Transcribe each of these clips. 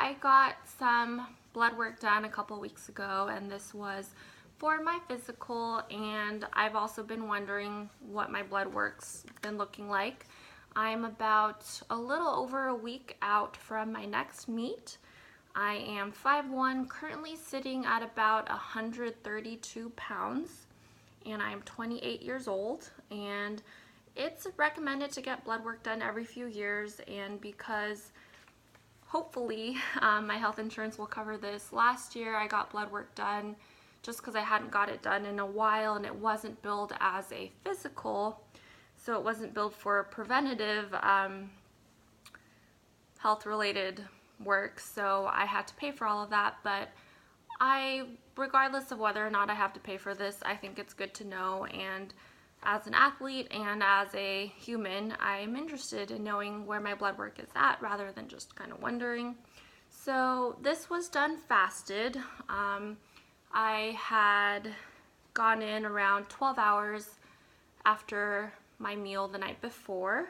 I got some blood work done a couple weeks ago, and this was for my physical, and I've also been wondering what my blood work's been looking like. I'm about a little over a week out from my next meet. I am 5'1", currently sitting at about 132 pounds, and I'm 28 years old, and it's recommended to get blood work done every few years. And because hopefully my health insurance will cover this, last year I got blood work done just because I hadn't got it done in a while, and it wasn't billed as a physical, so it wasn't billed for preventative health related work, so I had to pay for all of that. But regardless of whether or not I have to pay for this, I think it's good to know, and as an athlete and as a human, I'm interested in knowing where my blood work is at rather than just kind of wondering. So this was done fasted. I had gone in around 12 hours after my meal the night before,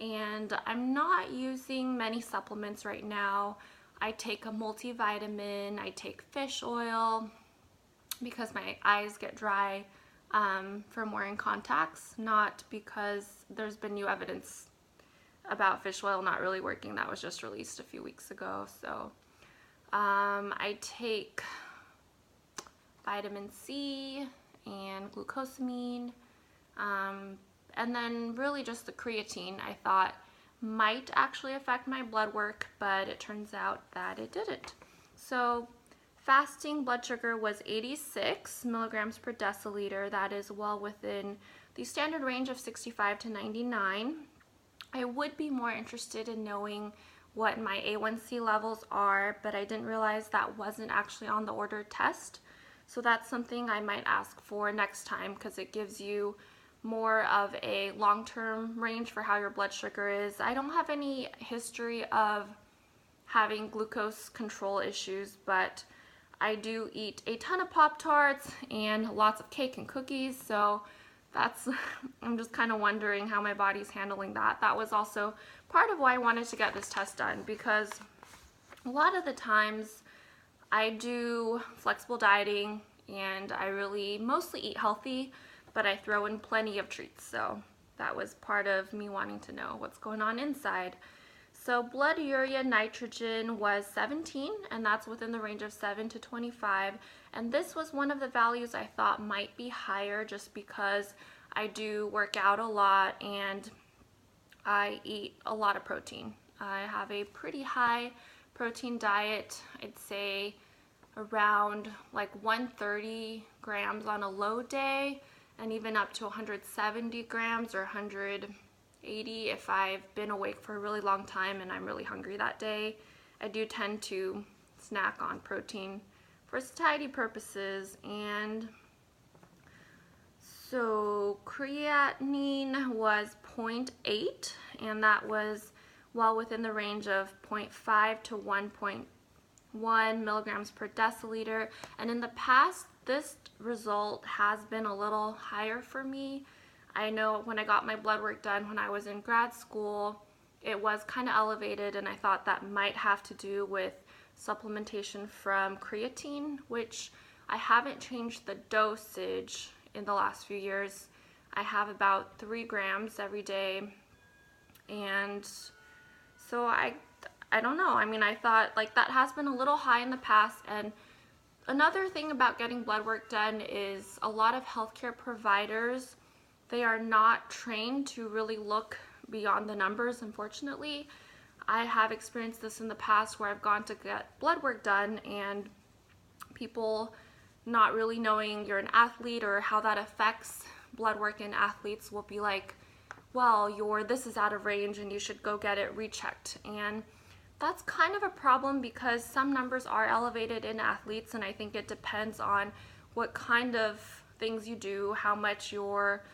and I'm not using many supplements right now. I take a multivitamin, I take fish oil because my eyes get dry from wearing contacts, not because there's been new evidence about fish oil not really working. That was just released a few weeks ago. So I take vitamin C and glucosamine, and then really just the creatine I thought might actually affect my blood work, but it turns out that it didn't. So fasting blood sugar was 86 milligrams per deciliter. That is well within the standard range of 65 to 99. I would be more interested in knowing what my A1C levels are, but I didn't realize that wasn't actually on the ordered test. So that's something I might ask for next time, because it gives you more of a long-term range for how your blood sugar is. I don't have any history of having glucose control issues, but I do eat a ton of Pop-Tarts and lots of cake and cookies, so I'm just kind of wondering how my body's handling that. That was also part of why I wanted to get this test done, because a lot of the times I do flexible dieting and I really mostly eat healthy, but I throw in plenty of treats. So that was part of me wanting to know what's going on inside. So blood urea nitrogen was 17, and that's within the range of 7 to 25. And this was one of the values I thought might be higher, just because I do work out a lot and I eat a lot of protein. I have a pretty high protein diet. I'd say around like 130 grams on a low day, and even up to 170 grams or 180 if I've been awake for a really long time and I'm really hungry that day. I do tend to snack on protein for satiety purposes. And so creatinine was 0.8, and that was well within the range of 0.5 to 1.1 milligrams per deciliter. And in the past, this result has been a little higher for me. I know when I got my blood work done when I was in grad school, it was kind of elevated, and I thought that might have to do with supplementation from creatine, which I haven't changed the dosage in the last few years. I have about 3 grams every day, and so I don't know. I mean, I thought like that has been a little high in the past. And another thing about getting blood work done is a lot of healthcare providers, they are not trained to really look beyond the numbers, unfortunately. I have experienced this in the past where I've gone to get blood work done, and people not really knowing you're an athlete or how that affects blood work in athletes will be like, well, this is out of range and you should go get it rechecked. And that's kind of a problem, because some numbers are elevated in athletes, and I think it depends on what kind of things you do, how much your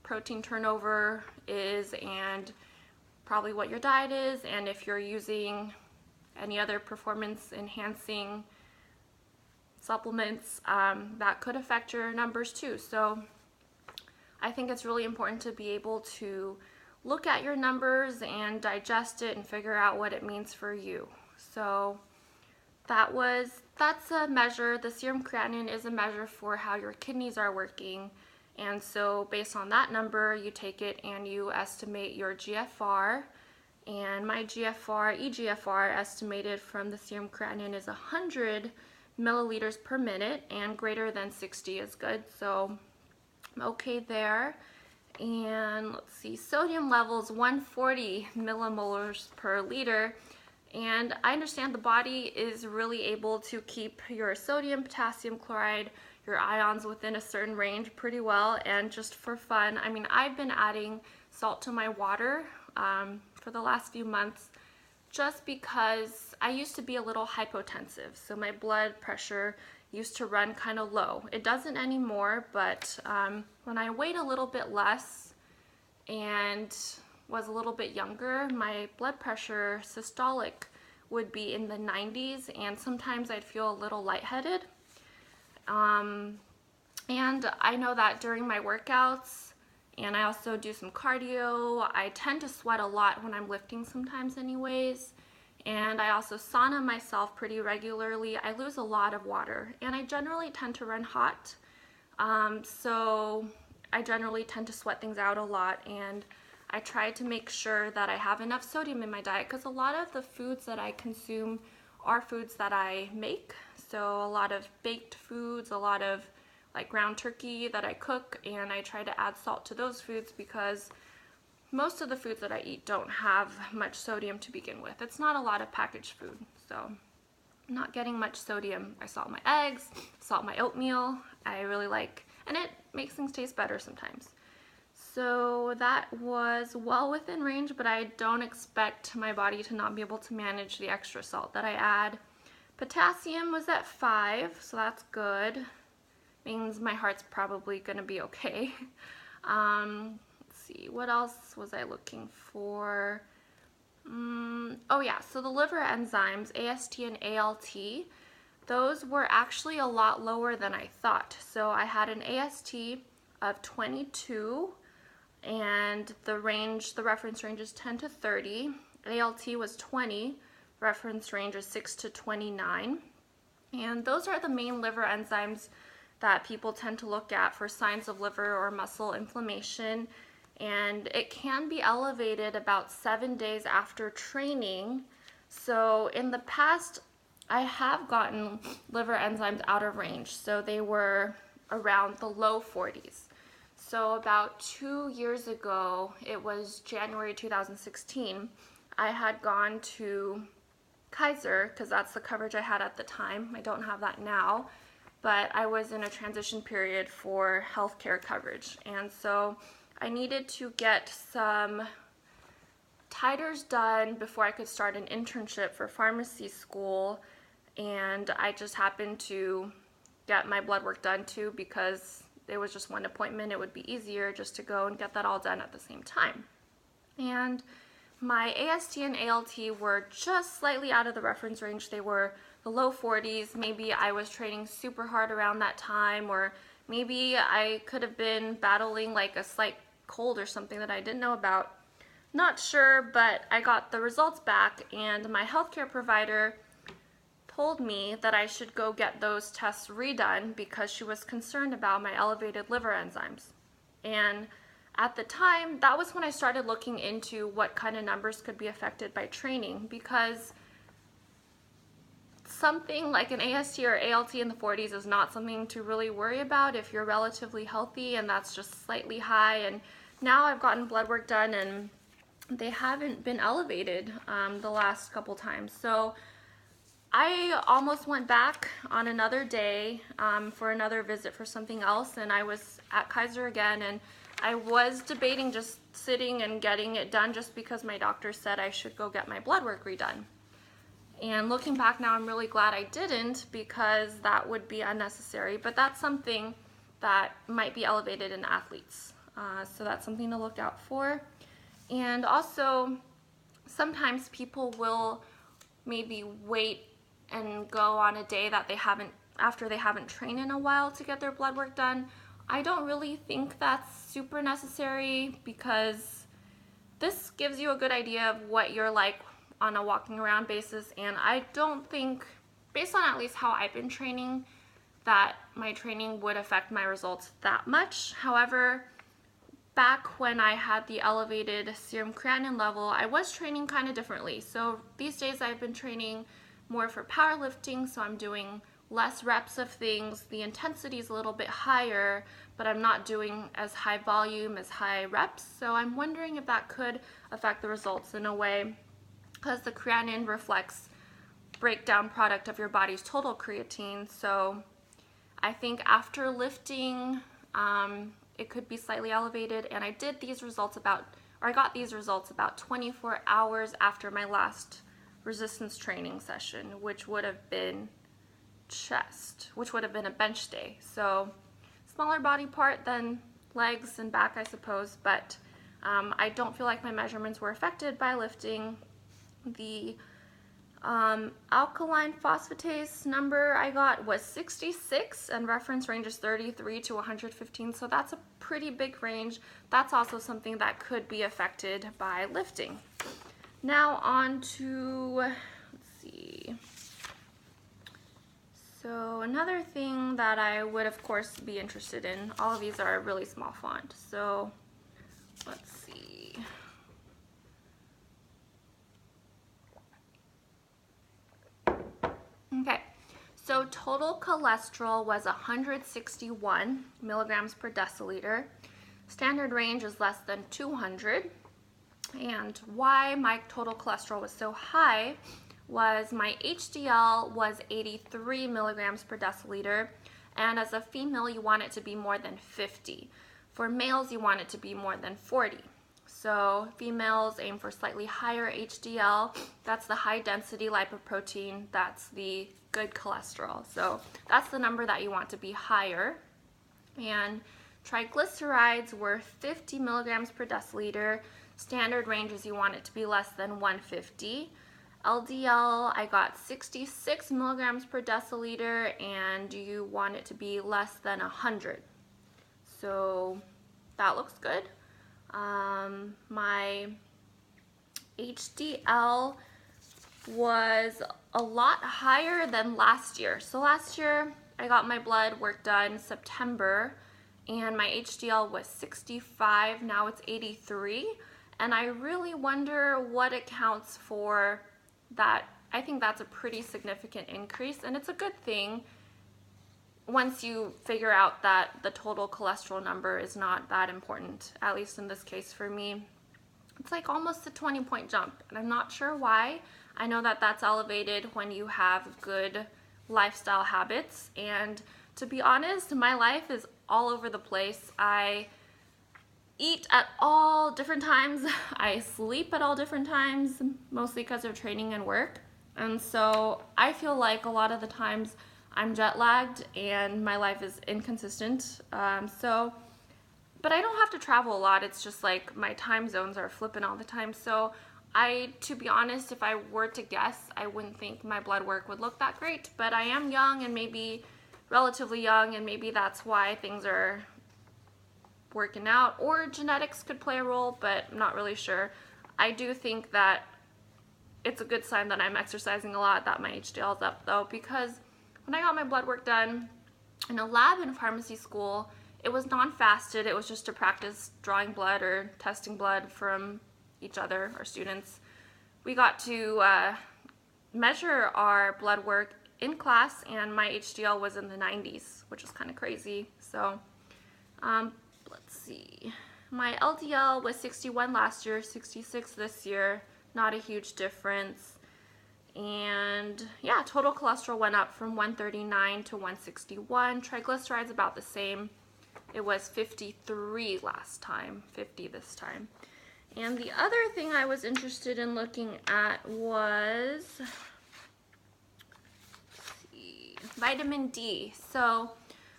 protein turnover is, and probably what your diet is, and if you're using any other performance enhancing supplements, that could affect your numbers too. So I think it's really important to be able to look at your numbers and digest it and figure out what it means for you. So that's a measure. The serum creatinine is a measure for how your kidneys are working. And so based on that number, you take it and you estimate your GFR. And my eGFR estimated from the serum creatinine is 100 milliliters per minute, and greater than 60 is good. So I'm okay there. And let's see, sodium levels 140 millimolars per liter. And I understand the body is really able to keep your sodium, potassium chloride, your ions within a certain range pretty well. And just for fun, I mean, I've been adding salt to my water for the last few months just because I used to be a little hypotensive. So my blood pressure used to run kind of low. It doesn't anymore, but when I weighed a little bit less and was a little bit younger, my blood pressure systolic would be in the 90s, and sometimes I'd feel a little lightheaded. And I know that during my workouts, and I also do some cardio, I tend to sweat a lot when I'm lifting sometimes anyways. And I also sauna myself pretty regularly. I lose a lot of water, and I generally tend to run hot. So I generally tend to sweat things out a lot, and I try to make sure that I have enough sodium in my diet because a lot of the foods that I consume are foods that I make. So a lot of baked foods, a lot of like ground turkey that I cook, and I try to add salt to those foods because most of the foods that I eat don't have much sodium to begin with. It's not a lot of packaged food, so I'm not getting much sodium. I salt my eggs, salt my oatmeal. I really like, and it makes things taste better sometimes. So that was well within range, but I don't expect my body to not be able to manage the extra salt that I add. Potassium was at 5, so that's good. Means my heart's probably gonna be okay. Let's see, what else was I looking for? Oh yeah, so the liver enzymes, AST and ALT, those were actually a lot lower than I thought. So I had an AST of 22, and the reference range is 10 to 30. ALT was 20, reference range is 6 to 29. And those are the main liver enzymes that people tend to look at for signs of liver or muscle inflammation. And it can be elevated about 7 days after training. So in the past, I have gotten liver enzymes out of range. So they were around the low 40s. So about 2 years ago, it was January 2016, I had gone to Kaiser, because that's the coverage I had at the time. I don't have that now, but I was in a transition period for healthcare coverage. And so I needed to get some titers done before I could start an internship for pharmacy school. And I just happened to get my blood work done too, because it was just one appointment. It would be easier just to go and get that all done at the same time. And my AST and ALT were just slightly out of the reference range. They were the low 40s. Maybe I was training super hard around that time, or maybe I could have been battling like a slight cold or something that I didn't know about. Not sure, but I got the results back, and my healthcare provider told me that I should go get those tests redone because she was concerned about my elevated liver enzymes. And at the time, that was when I started looking into what kind of numbers could be affected by training, because something like an AST or ALT in the 40s is not something to really worry about if you're relatively healthy, and that's just slightly high. And now I've gotten blood work done and they haven't been elevated the last couple times. So I almost went back on another day for another visit for something else, and I was at Kaiser again, and I was debating just sitting and getting it done just because my doctor said I should go get my blood work redone. And looking back now, I'm really glad I didn't, because that would be unnecessary, but that's something that might be elevated in athletes. So that's something to look out for. And also, sometimes people will maybe wait and go on a day that after they haven't trained in a while to get their blood work done. I don't really think that's super necessary, because this gives you a good idea of what you're like on a walking around basis, and I don't think, based on at least how I've been training, that my training would affect my results that much. However, back when I had the elevated serum creatinine level, I was training kind of differently. So these days I've been training more for powerlifting, so I'm doing less reps of things. The intensity is a little bit higher, but I'm not doing as high volume, as high reps. So I'm wondering if that could affect the results in a way, because the creatinine reflects breakdown product of your body's total creatine. So I think after lifting, it could be slightly elevated, and I got these results about 24 hours after my last resistance training session, which would have been chest, which would have been a bench day. So smaller body part than legs and back, I suppose, but I don't feel like my measurements were affected by lifting. The alkaline phosphatase number I got was 66, and reference range is 33 to 115, so that's a pretty big range. That's also something that could be affected by lifting. Now on to, let's see. So another thing that I would of course be interested in, all of these are a really small font, so let's see. Okay, so total cholesterol was 161 milligrams per deciliter. Standard range is less than 200. And why my total cholesterol was so high was my HDL was 83 milligrams per deciliter, and as a female you want it to be more than 50. For males you want it to be more than 40. So females aim for slightly higher HDL. That's the high density lipoprotein. That's the good cholesterol. So that's the number that you want to be higher. And triglycerides were 50 milligrams per deciliter. Standard range is you want it to be less than 150. LDL, I got 66 milligrams per deciliter, and you want it to be less than 100. So that looks good. My HDL was a lot higher than last year. So last year I got my blood work done September, and my HDL was 65, now it's 83. And I really wonder what accounts for that. I think that's a pretty significant increase, and it's a good thing once you figure out that the total cholesterol number is not that important, at least in this case for me. It's like almost a 20-point jump, and I'm not sure why. I know that that's elevated when you have good lifestyle habits, and to be honest, my life is all over the place. I eat at all different times. I sleep at all different times, mostly because of training and work. And so I feel like a lot of the times I'm jet lagged and my life is inconsistent. But I don't have to travel a lot. It's just like my time zones are flipping all the time. So to be honest, if I were to guess, I wouldn't think my blood work would look that great. But I am young, and maybe relatively young, and maybe that's why things are working out, or genetics could play a role, but I'm not really sure. I do think that it's a good sign that I'm exercising a lot, that my HDL is up though, because when I got my blood work done in a lab in pharmacy school, it was non-fasted. It was just to practice drawing blood or testing blood from each other, our students. We got to measure our blood work in class, and my HDL was in the 90s, which is kind of crazy. So let's see. My LDL was 61 last year, 66 this year. Not a huge difference. And yeah, total cholesterol went up from 139 to 161. Triglycerides about the same. It was 53 last time, 50 this time. And the other thing I was interested in looking at was, let's see, vitamin D. So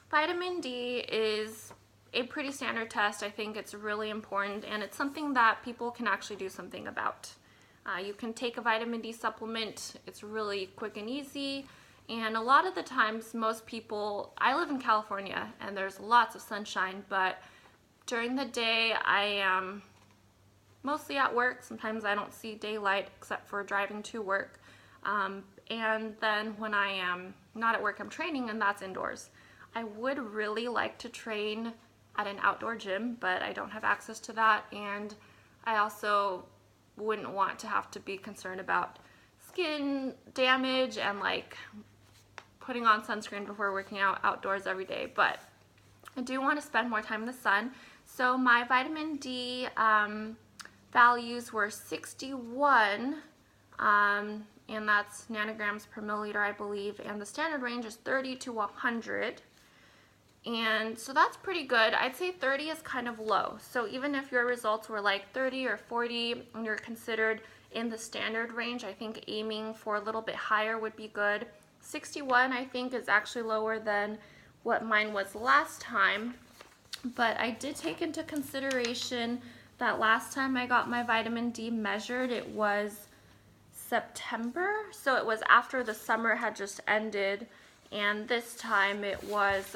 vitamin D is a pretty standard test. I think it's really important, and it's something that people can actually do something about. You can take a vitamin D supplement. It's really quick and easy, and a lot of the times most people, I live in California and there's lots of sunshine, but during the day I am mostly at work. Sometimes I don't see daylight except for driving to work. And then when I am not at work, I'm training, and that's indoors. I would really like to train at an outdoor gym, but I don't have access to that, and I also wouldn't want to have to be concerned about skin damage and like putting on sunscreen before working out outdoors every day. But I do want to spend more time in the sun. So my vitamin D values were 61, and that's nanograms per milliliter, I believe, and the standard range is 30 to 100. And so that's pretty good. I'd say 30 is kind of low. So even if your results were like 30 or 40 and you're considered in the standard range, I think aiming for a little bit higher would be good. 61, I think, is actually lower than what mine was last time. But I did take into consideration that last time I got my vitamin D measured, it was September. So it was after the summer had just ended. And this time it was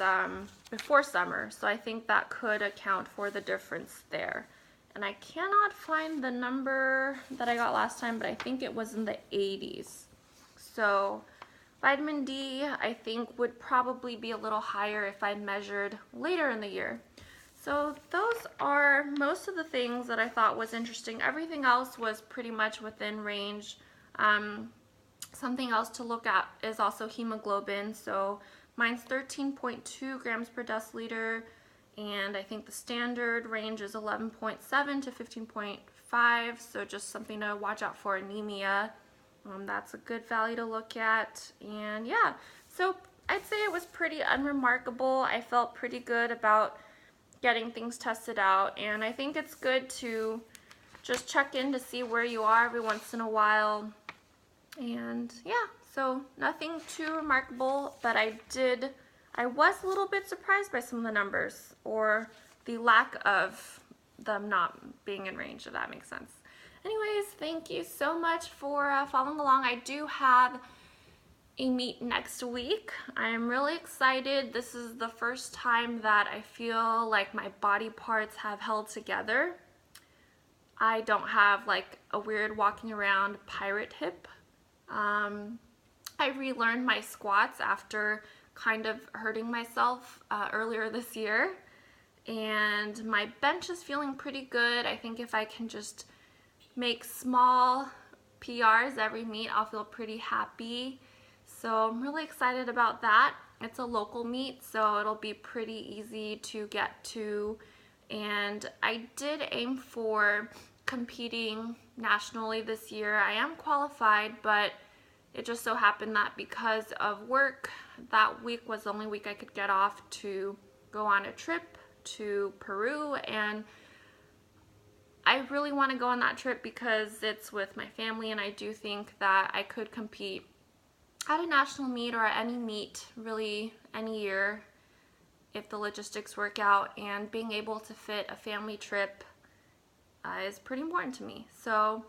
before summer, so I think that could account for the difference there. And I cannot find the number that I got last time, but I think it was in the 80s. So vitamin D, I think, would probably be a little higher if I measured later in the year. So those are most of the things that I thought was interesting. Everything else was pretty much within range. Something else to look at is also hemoglobin. So mine's 13.2 grams per deciliter, and I think the standard range is 11.7 to 15.5, so just something to watch out for anemia. That's a good value to look at. And yeah, so I'd say it was pretty unremarkable. I felt pretty good about getting things tested out, and I think it's good to just check in to see where you are every once in a while. And yeah, so nothing too remarkable, but I was a little bit surprised by some of the numbers, or the lack of them not being in range, if that makes sense. Anyways, thank you so much for following along. I do have a meet next week. I am really excited. This is the first time that I feel like my body parts have held together. I don't have like a weird walking around pirate hip. I relearned my squats after kind of hurting myself earlier this year, and my bench is feeling pretty good. I think if I can just make small PRs every meet, I'll feel pretty happy. So I'm really excited about that. It's a local meet, so it'll be pretty easy to get to, and I did aim for competing nationally this year. I am qualified, but it just so happened that because of work, that week was the only week I could get off to go on a trip to Peru, and I really want to go on that trip because it's with my family, and I do think that I could compete at a national meet or at any meet really any year if the logistics work out, and being able to fit a family trip is pretty important to me. So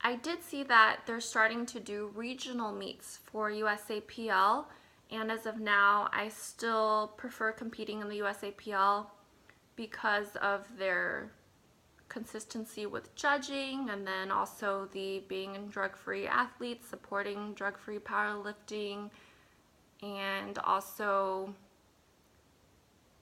I did see that they're starting to do regional meets for USAPL, and as of now I still prefer competing in the USAPL because of their consistency with judging, and then also the being drug-free athletes, supporting drug-free powerlifting, and also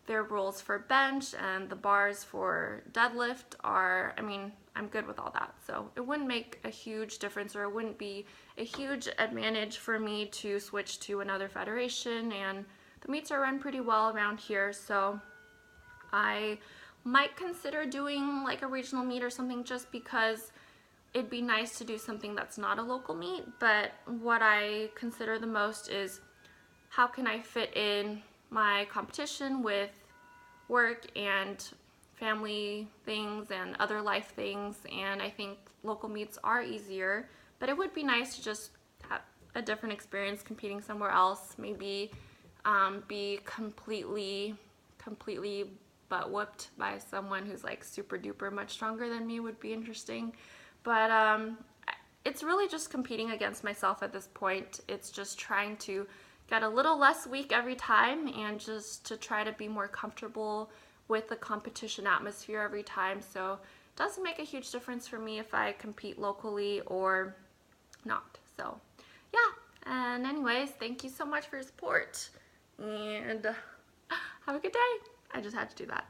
their rules for bench and the bars for deadlift are, I mean, I'm good with all that. So it wouldn't make a huge difference, or it wouldn't be a huge advantage for me to switch to another federation, and the meets are run pretty well around here, so I might consider doing like a regional meet or something, just because it'd be nice to do something that's not a local meet. But what I consider the most is how can I fit in my competition with work and family things and other life things, and I think local meets are easier, but it would be nice to just have a different experience competing somewhere else, maybe be completely butt whooped by someone who's like super duper much stronger than me would be interesting. But it's really just competing against myself at this point. It's just trying to get a little less weak every time, and just to try to be more comfortable with the competition atmosphere every time. So doesn't make a huge difference for me if I compete locally or not. So yeah, and anyways, thank you so much for your support, and have a good day. I just had to do that.